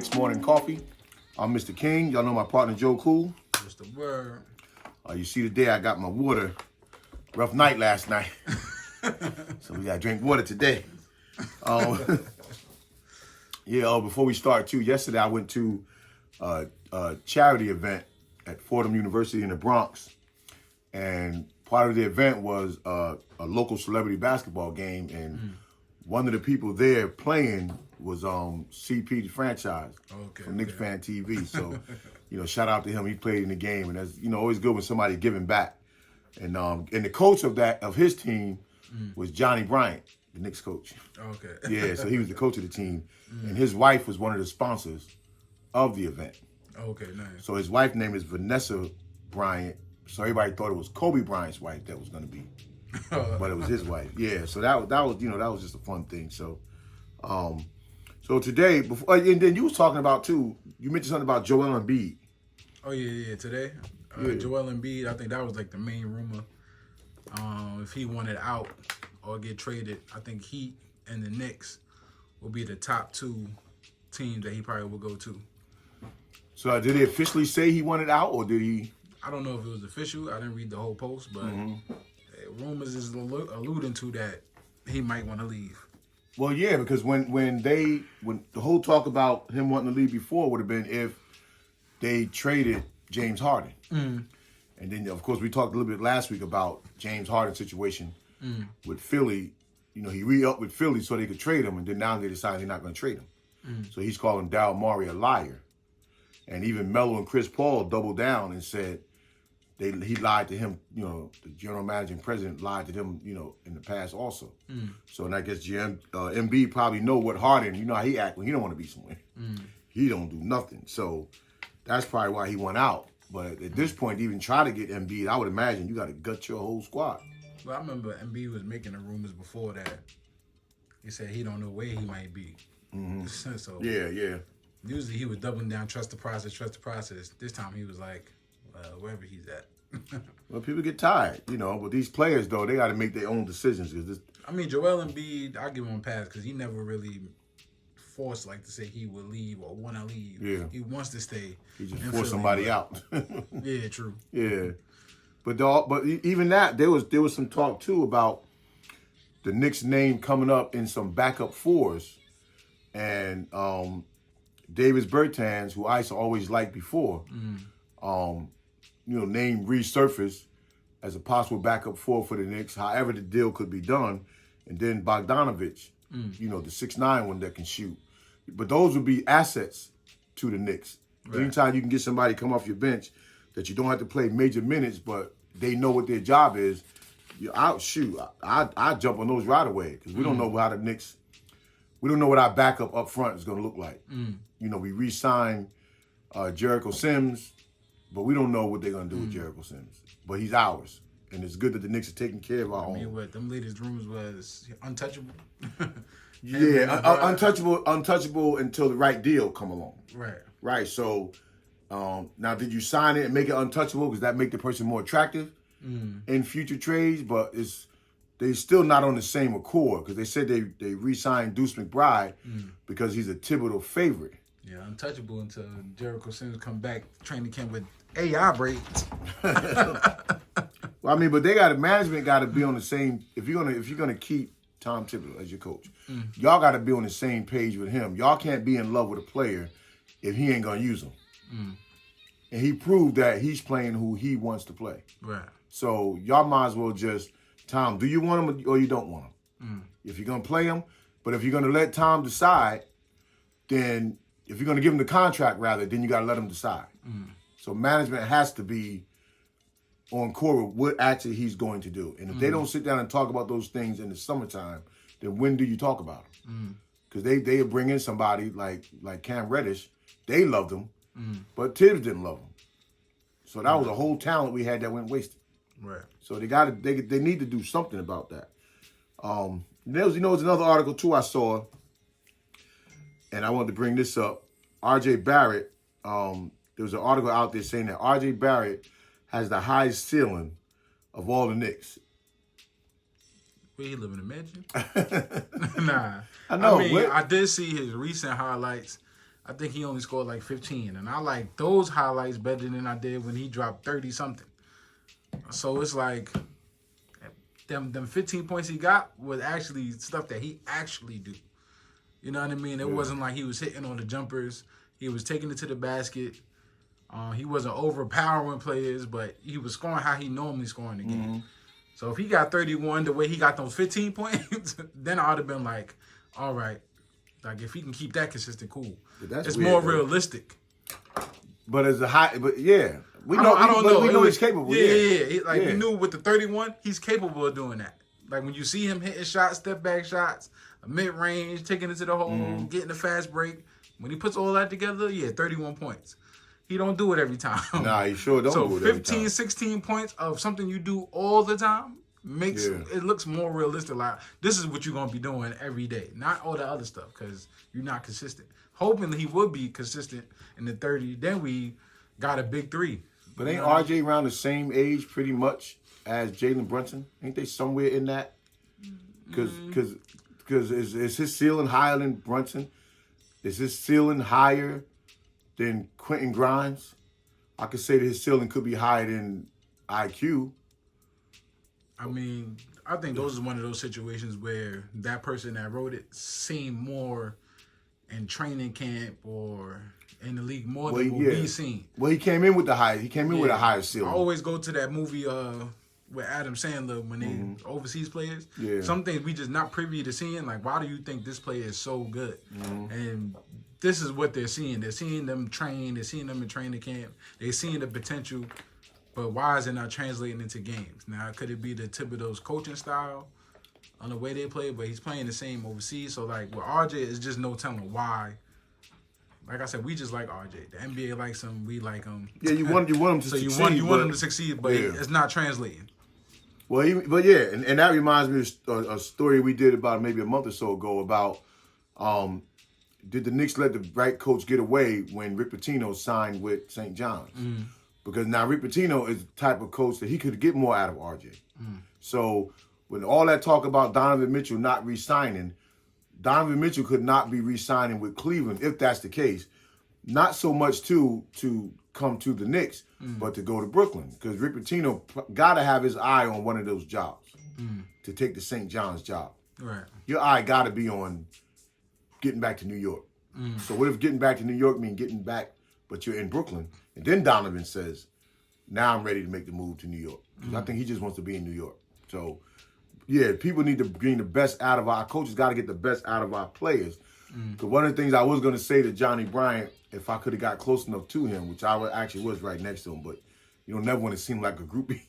Knicks Morning Coffee. I'm Mr. King. Y'all know my partner Joe Cool. Mr. Word. You see today I got my water. Rough night last night. So we got to drink water today. Before we start too, yesterday I went to a charity event at Fordham University in the Bronx. And part of the event was a local celebrity basketball game. And one of the people there playing was CP the franchise from Knicks Fan TV. So, shout out to him. He played in the game, and that's always good when somebody's giving back. And the coach of his team was Johnny Bryant, the Knicks coach. Okay. Yeah, so he was the coach of the team, and his wife was one of the sponsors of the event. Okay, nice. So his wife's name is Vanessa Bryant. So everybody thought it was Kobe Bryant's wife that was going to be, but it was his wife. Yeah. So that was just a fun thing. So. So today, and then you was talking about too. You mentioned something about Joel Embiid. Oh yeah. Today, Joel Embiid. I think that was like the main rumor. If he wanted out or get traded, I think he and the Knicks will be the top two teams that he probably will go to. So did he officially say he wanted out, or did he? I don't know if it was official. I didn't read the whole post, but rumors is alluding to that he might want to leave. Well, yeah, because when the whole talk about him wanting to leave before would have been if they traded James Harden. And then, of course, we talked a little bit last week about James Harden's situation with Philly. He re-upped with Philly so they could trade him, and then now they decided they're not going to trade him. So he's calling Daryl Morey a liar. And even Melo and Chris Paul doubled down and said he lied to him. The general manager and president lied to them, in the past also. So, and I guess Embiid probably know what Harden, how he act when he don't want to be somewhere. He don't do nothing. So that's probably why he went out. But at this point, to even try to get Embiid, I would imagine you got to gut your whole squad. Well, I remember Embiid was making the rumors before that. He said he don't know where he might be. So yeah. Usually he was doubling down, trust the process. This time he was like, wherever he's at. Well, people get tired, but these players, though, they got to make their own decisions. Joel Embiid, I'll give him a pass because he never really forced to say he would leave or want to leave. Yeah. He wants to stay. He just forced somebody out. Yeah, true. Yeah. But even that, there was some talk, too, about the Knicks' name coming up in some backup fours. And Davis Bertans, who I always liked before, name resurfaced as a possible backup four for the Knicks, however the deal could be done. And then Bogdanovich, the 6'9" one that can shoot. But those would be assets to the Knicks. Right. Anytime you can get somebody come off your bench that you don't have to play major minutes, but they know what their job is, I'd jump on those right away because we don't know how the Knicks, we don't know what our backup up front is going to look like. We re-signed Jericho Sims, but we don't know what they're going to do with Jericho Sims. But he's ours. And it's good that the Knicks are taking care of our own. What them latest rumors was untouchable. Untouchable until the right deal come along. Right. So now, did you sign it and make it untouchable because that make the person more attractive in future trades? But they still not on the same accord because they said they re-signed Deuce McBride because he's a Thibodeau favorite. Yeah, untouchable until Jericho Sims come back training camp with AI braids. Well, but management got to be on the same. If you're gonna keep Tom Thibodeau as your coach, y'all got to be on the same page with him. Y'all can't be in love with a player if he ain't gonna use him. And he proved that he's playing who he wants to play. Right. So y'all might as well just, Tom, do you want him or you don't want him? If you're gonna play him, but if you're gonna let Tom decide, then if you're gonna give him the contract then you gotta let him decide. So management has to be on court with what actually he's going to do. And if they don't sit down and talk about those things in the summertime, then when do you talk about them? Because they bring in somebody like Cam Reddish. They loved him, but Tibbs didn't love him. So that was a whole talent we had that went wasted. Right. So they need to do something about that. There's another article too I saw, and I wanted to bring this up. R.J. Barrett. There was an article out there saying that R.J. Barrett has the highest ceiling of all the Knicks. Where he live in a mansion? Nah. I know. I did see his recent highlights. I think he only scored like 15. And I like those highlights better than I did when he dropped 30-something. So it's like them 15 points he got was actually stuff that he actually do. You know what I mean? It wasn't like he was hitting on the jumpers. He was taking it to the basket. He wasn't overpowering players, but he was scoring how he normally scoring the game. Mm-hmm. So if he got 31 the way he got those 15 points, then I would have been like, all right. Like, if he can keep that consistent, cool. It's weird, more realistic. But as a high, but yeah. I don't know. We know he's capable. Yeah. Like, we knew with the 31, he's capable of doing that. Like, when you see him hitting shots, step-back shots, mid-range, taking it to the hole, getting a fast break, when he puts all that together, 31 points. He don't do it every time. Nah, he sure don't do it every time. So 15, 16 points of something you do all the time makes it looks more realistic. Like, this is what you're going to be doing every day. Not all the other stuff because you're not consistent. Hoping he would be consistent in the 30. Then we got a big 3. But ain't RJ around the same age pretty much as Jalen Brunson? Ain't they somewhere in that? Because is his ceiling higher than Brunson? Is his ceiling higher than Quentin Grimes? I could say that his ceiling could be higher than IQ. I mean, I think those is one of those situations where that person that wrote it seen more in training camp or in the league more than what we seen. Well, he came in with the high. He came in with a higher ceiling. I always go to that movie with Adam Sandler when they overseas players. Yeah. Some things we just not privy to seeing. Like, why do you think this player is so good? And this is what they're seeing. They're seeing them train. They're seeing them in training camp. They're seeing the potential. But why is it not translating into games? Now, could it be the Thibodeau's coaching style on the way they play? But he's playing the same overseas. So, like, with RJ, it's just no telling why. Like I said, we just like RJ. The NBA likes him. We like him. Yeah, you want him to succeed. So you want him to succeed, but it's not translating. Well, and that reminds me of a story we did about maybe a month or so ago about did the Knicks let the right coach get away when Rick Pitino signed with St. John's? Because now Rick Pitino is the type of coach that he could get more out of RJ. So when all that talk about Donovan Mitchell not re-signing, Donovan Mitchell could not be re-signing with Cleveland if that's the case. Not so much to come to the Knicks, but to go to Brooklyn. Because Rick Pitino got to have his eye on one of those jobs to take the St. John's job. Right. Your eye got to be on getting back to New York. So what if getting back to New York means getting back, but you're in Brooklyn? And then Donovan says, now I'm ready to make the move to New York. I think he just wants to be in New York. So, yeah, people need to bring the best out of our coaches, got to get the best out of our players. Because one of the things I was going to say to Johnny Bryant, if I could have got close enough to him, which I actually was right next to him, but you don't never want to seem like a groupie,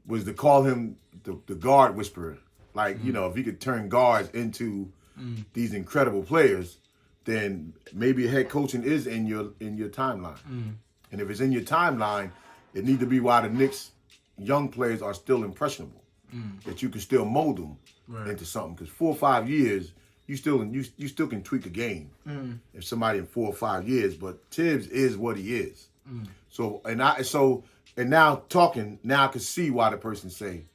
was to call him the guard whisperer. Like, you know, if he could turn guards into these incredible players, then maybe head coaching is in your timeline. And if it's in your timeline, it needs to be why the Knicks young players are still impressionable. That you can still mold them into something. Because 4 or 5 years, you still can tweak a game. If somebody in 4 or 5 years, but Tibbs is what he is. So now I can see why the person say,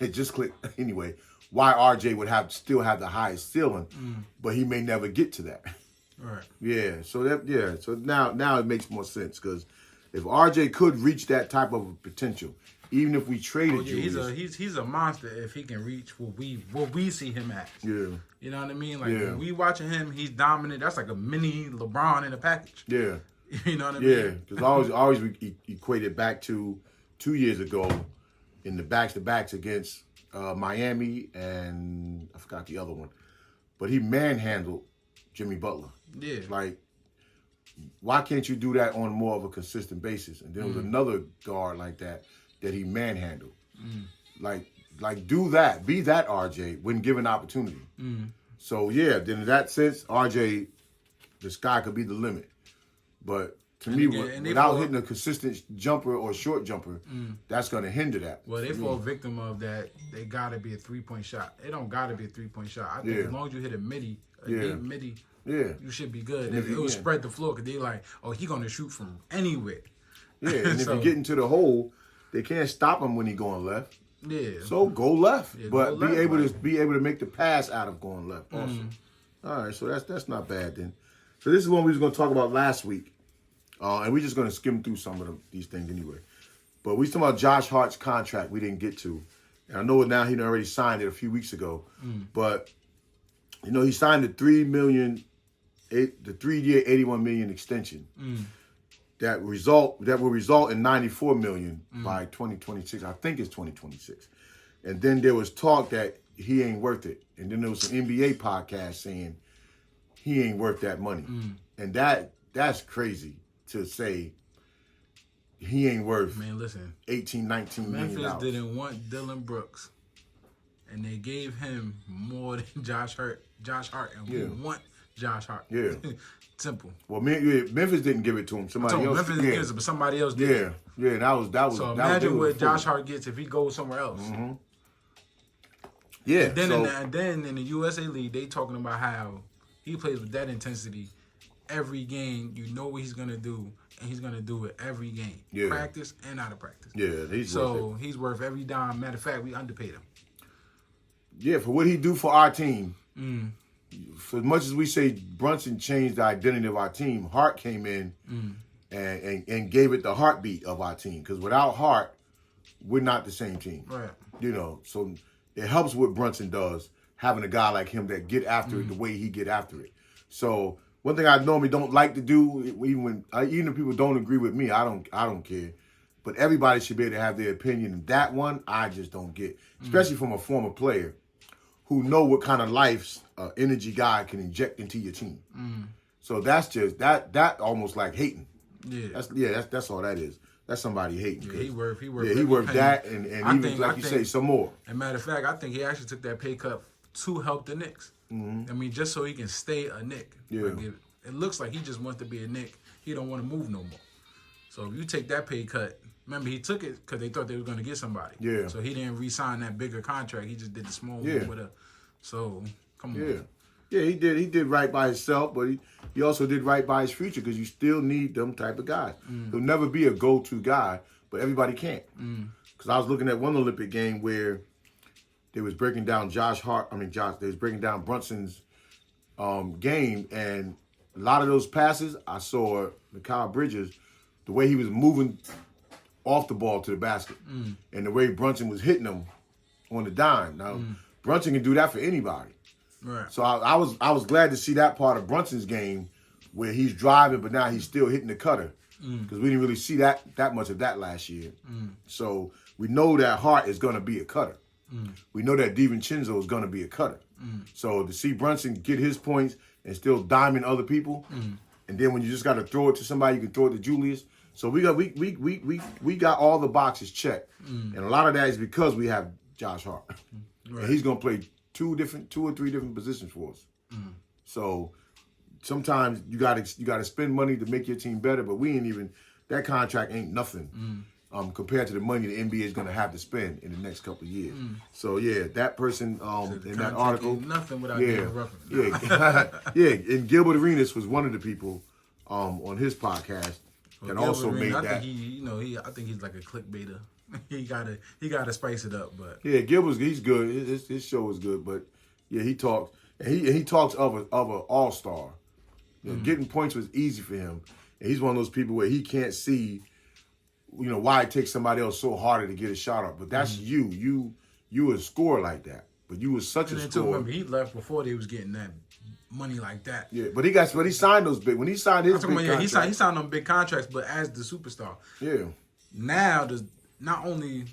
it just clicked anyway. Why RJ would still have the highest ceiling, but he may never get to that. Right. Yeah. So now it makes more sense because if RJ could reach that type of potential, even if we traded Julius, he's a monster if he can reach what we see him at. Yeah. You know what I mean? Like when we watching him, he's dominant. That's like a mini LeBron in a package. Yeah. You know what I mean? Yeah. Because I always equate it back to 2 years ago in the backs-to-backs against Miami and I forgot the other one, but he manhandled Jimmy Butler. Yeah. Like, why can't you do that on more of a consistent basis? And there was another guard like that he manhandled. Like do that. Be that RJ when given opportunity. So, yeah, then in that sense, RJ, the sky could be the limit. But to me, without hitting a consistent jumper or short jumper, that's going to hinder that. Well, they fall victim of that. They got to be a three-point shot. It don't got to be a three-point shot. I think as long as you hit a deep midi, you should be good. It will spread the floor because they're like, oh, he going to shoot from anywhere. Yeah, and if you get into the hole, they can't stop him when he going left. Yeah. So go left, but go be able to make the pass out of going left also. All right, so that's not bad then. So this is one we was going to talk about last week. And we're just going to skim through some of these things anyway. But we talking about Josh Hart's contract we didn't get to. And I know now he already signed it a few weeks ago. But, he signed the $3 million, the 3-year, $81 million extension. That will result in $94 million by 2026. I think it's 2026. And then there was talk that he ain't worth it. And then there was an NBA podcast saying he ain't worth that money. And that's crazy to say he ain't worth 18, 19 million dollars. Memphis didn't want Dylan Brooks. And they gave him more than Josh Hart. And we want Josh Hart. Yeah. Simple. Well, Memphis didn't give it to him. Somebody else. Memphis didn't give it, but somebody else did. Yeah. That was. So imagine what Josh Hart gets if he goes somewhere else. Yeah. And then in the USA League, they talking about how he plays with that intensity every game. You know what he's gonna do, and he's gonna do it every game. Yeah. Practice and out of practice. Yeah, he's worth every dime. Matter of fact, we underpaid him. Yeah, for what he do for our team. For as much as we say Brunson changed the identity of our team, Hart came in and gave it the heartbeat of our team. Because without Hart, we're not the same team. Right. So it helps what Brunson does, having a guy like him that get after it the way he get after it. So one thing I normally don't like to do, even if people don't agree with me, I don't care. But everybody should be able to have their opinion. And that one, I just don't get, especially from a former player who know what kind of life's energy guy can inject into your team. So that's just that almost like hating. Yeah. That's all that is. That's somebody hating. Yeah, he worth. He worth that, and even like you say, some more. And matter of fact, I think he actually took that pay cut to help the Knicks. I mean, just so he can stay a Knick. Yeah. Like it looks like he just wants to be a Knick. He don't want to move no more. So if you take that pay cut, remember he took it because they thought they were going to get somebody. Yeah. So he didn't re-sign that bigger contract. He just did the small one with a. So come on. Yeah. Yeah, he did right by himself, but he also did right by his future because you still need them type of guys. He'll never be a go-to guy, but everybody can't. Because I was looking at one Olympic game where they was breaking down they was breaking down Brunson's game, and a lot of those passes, I saw Mikal Bridges, the way he was moving off the ball to the basket, and the way Brunson was hitting them on the dime. Now, Brunson can do that for anybody. Right. So I was glad to see that part of Brunson's game where he's driving, but now he's still hitting the cutter because we didn't really see that much of that last year. So we know that Hart is going to be a cutter. We know that DiVincenzo is going to be a cutter. So to see Brunson get his points and still diamond other people, and then when you just got to throw it to somebody, you can throw it to Julius. So we got all the boxes checked, and a lot of that is because we have Josh Hart, and he's going to play two or three different positions for us. So sometimes you gotta spend money to make your team better, but that contract ain't nothing compared to the money the NBA is gonna have to spend in the next couple of years. So yeah, that person in that article, nothing without David Ruffin. And Gilbert Arenas was one of the people on his podcast that also made that. I think he's like a clickbaiter. he gotta spice it up, but yeah, Gilbert's he's good. His show is good, but yeah, he talks and he talks of an all-star. Getting points was easy for him, and he's one of those people where he can't see, why it takes somebody else so harder to get a shot up. But that's you would score like that, but you was such a scorer. Remember, he left before they was getting that money like that. Yeah, but he signed those big when he signed his big contracts. He signed them big contracts, but as the superstar. Yeah. Now not only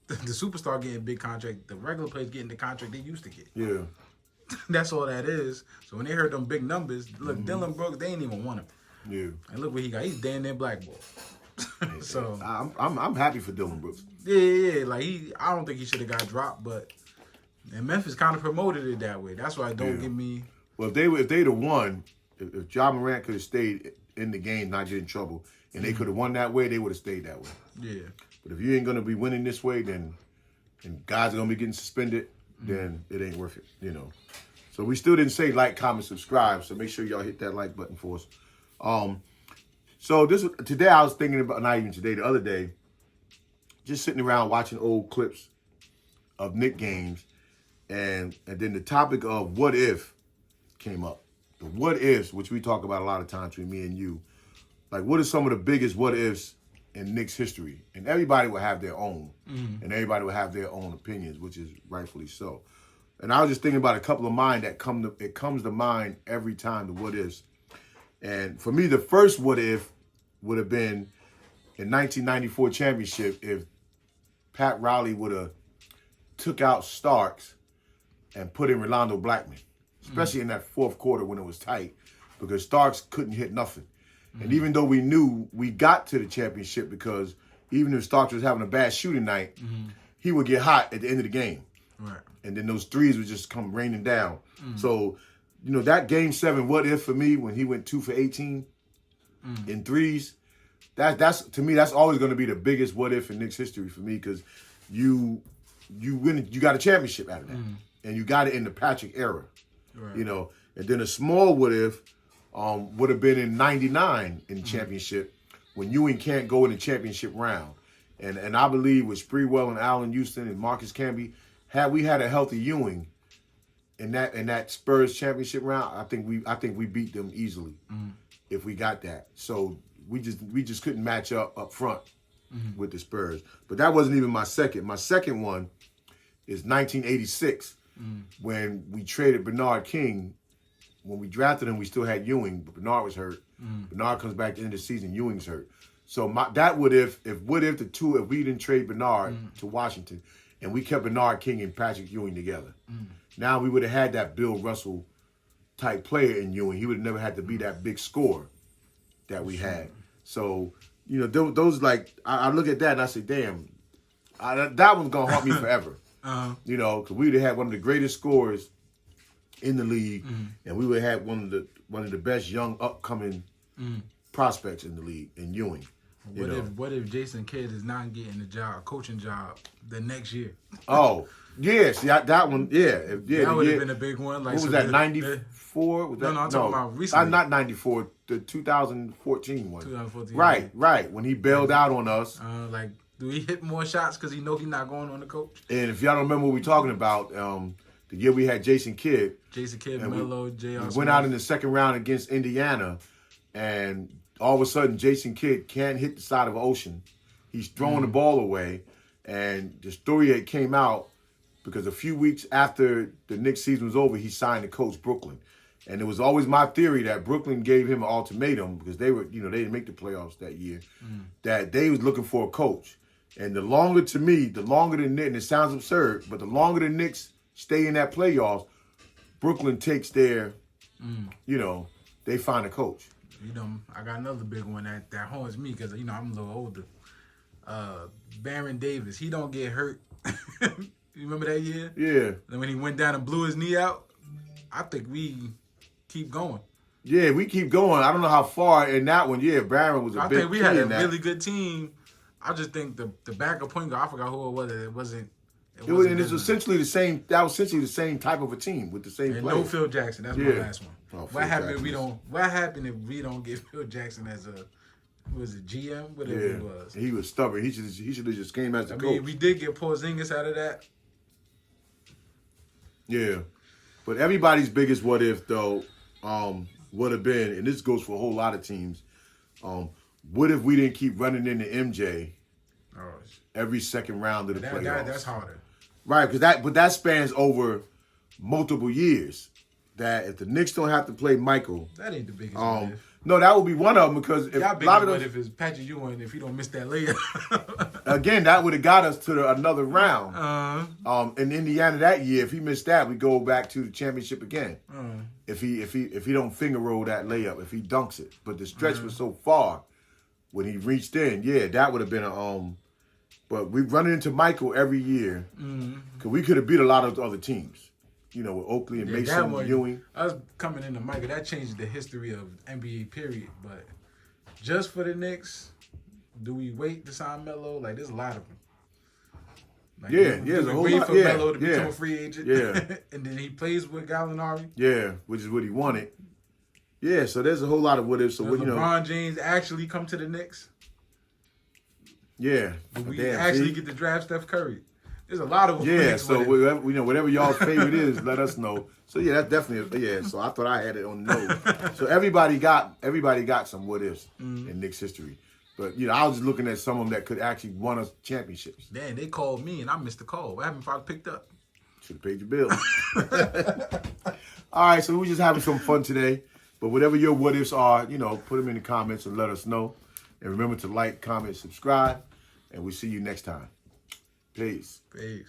the superstar getting big contract, the regular players getting the contract they used to get. Yeah. That's all that is. So when they heard them big numbers, look, Dylan Brooks, they ain't even want him. Yeah. And look what he got. He's damn near blackballed. So I'm happy for Dylan Brooks. Yeah. Like I don't think he should have got dropped, and Memphis kind of promoted it that way. That's why don't give me. Well, if they'd have won, if Ja Morant could have stayed in the game, not get in trouble, and they could have won that way, they would have stayed that way. Yeah. But if you ain't gonna be winning this way, and guys are gonna be getting suspended, then it ain't worth it, So we still didn't say like, comment, subscribe. So make sure y'all hit that like button for us. So today I was thinking about, not even today, the other day, just sitting around watching old clips of Knicks games, and then the topic of what if came up. the what ifs, which we talk about a lot of times between me and you, like what are some of the biggest what ifs in Knicks history? And everybody will have their own, and everybody will have their own opinions, which is rightfully so. And I was just thinking about a couple of mine that comes to mind every time the what ifs. And for me, the first what if would have been in 1994 championship if Pat Riley would have took out Starks and put in Rolando Blackman, especially in that fourth quarter when it was tight, because Starks couldn't hit nothing. And even though we knew we got to the championship because even if Starks was having a bad shooting night, he would get hot at the end of the game. Right. And then those threes would just come raining down. So, that Game 7 what if for me when he went 2 for 18 in threes, that's to me, that's always going to be the biggest what if in Knicks history for me because you got a championship out of that. And you got it in the Patrick era. Right. And then a small what if would have been in 99 in the championship when Ewing can't go in the championship round. And I believe with Sprewell and Allen Houston and Marcus Camby, had we had a healthy Ewing in that Spurs championship round, I think we beat them easily if we got that. So we just couldn't match up front with the Spurs. But that wasn't even my second. My second one is 1986 when we traded Bernard King. When we drafted him, we still had Ewing, but Bernard was hurt. Bernard comes back at the end of the season, Ewing's hurt. So that would if we didn't trade Bernard to Washington and we kept Bernard King and Patrick Ewing together, now we would have had that Bill Russell type player in Ewing. He would have never had to be that big scorer that we had. So, those like, I look at that and I say, damn, that one's going to haunt me forever. Because we would have had one of the greatest scorers in the league, and we would have had one of the best young upcoming prospects in the league in Ewing. What if Jason Kidd is not getting a coaching job the next year? Oh, yeah. See, that one, yeah. That would have been a big one. Like, what was that, 94? No, I'm talking about recently. Not 94, the 2014 one. 2014. Right. When he bailed out on us. Like, do he hit more shots because he know he's not going on the coach? And if y'all don't remember what we're talking about, the year we had Jason Kidd, Melo, J.R. We went out in the second round against Indiana, and all of a sudden Jason Kidd can't hit the side of the ocean. He's throwing the ball away, and the story that came out because a few weeks after the Knicks season was over, he signed to coach Brooklyn. And it was always my theory that Brooklyn gave him an ultimatum because they didn't make the playoffs that year, that they was looking for a coach. And the longer the Knicks, and it sounds absurd, but the longer the Knicks stay in that playoffs, Brooklyn takes their, they find a coach. I got another big one that haunts me because, I'm a little older. Baron Davis, he don't get hurt. You remember that year? Yeah. And when he went down and blew his knee out, I think we keep going. Yeah, we keep going. I don't know how far in that one. Yeah, Baron was a big. I think we had a really good team. I just think the backup point guard, I forgot who it was. It wasn't. It was essentially the same. That was essentially the same type of a team with the same players. No Phil Jackson. That's my last one. Oh, what happened if we don't get Phil Jackson as a GM? Whatever it was. He was stubborn. He should have just came as a coach. We did get Porzingis out of that. Yeah, but everybody's biggest what if though would have been, and this goes for a whole lot of teams. What if we didn't keep running into MJ every second round of the playoffs? That's harder. Right, but that spans over multiple years. That if the Knicks don't have to play Michael, that ain't the biggest what if. No, that would be one of them because if a lot of those, if it's Patrick Ewing, if he don't miss that layup, again, that would have got us to another round. In Indiana that year, if he missed that, we go back to the championship again. If he don't finger roll that layup, if he dunks it, but the stretch was so far when he reached in, that would have been a But we run into Michael every year because we could have beat a lot of other teams. With Oakley and Mason and Ewing. Us coming into Michael, that changed the history of NBA, period. But just for the Knicks, do we wait to sign Melo? Like, there's a lot of them. Like, there's a whole wait lot. for Melo to become a free agent. Yeah. And then he plays with Gallinari. Yeah, which is what he wanted. Yeah, so there's a whole lot of what ifs. So does LeBron James actually come to the Knicks? Yeah. Do we actually get to draft Steph Curry? There's a lot of Yeah, Knicks so what if. whatever y'all's favorite is, let us know. So yeah, that's definitely So I thought I had it on the nose. So everybody got some what ifs in Knicks history. But I was just looking at some of them that could actually won us championships. Damn, they called me and I missed the call. What happened if I picked up? Should have paid your bill. All right, so we're just having some fun today. But whatever your what ifs are, put them in the comments and let us know. And remember to like, comment, subscribe, and we'll see you next time. Peace. Peace.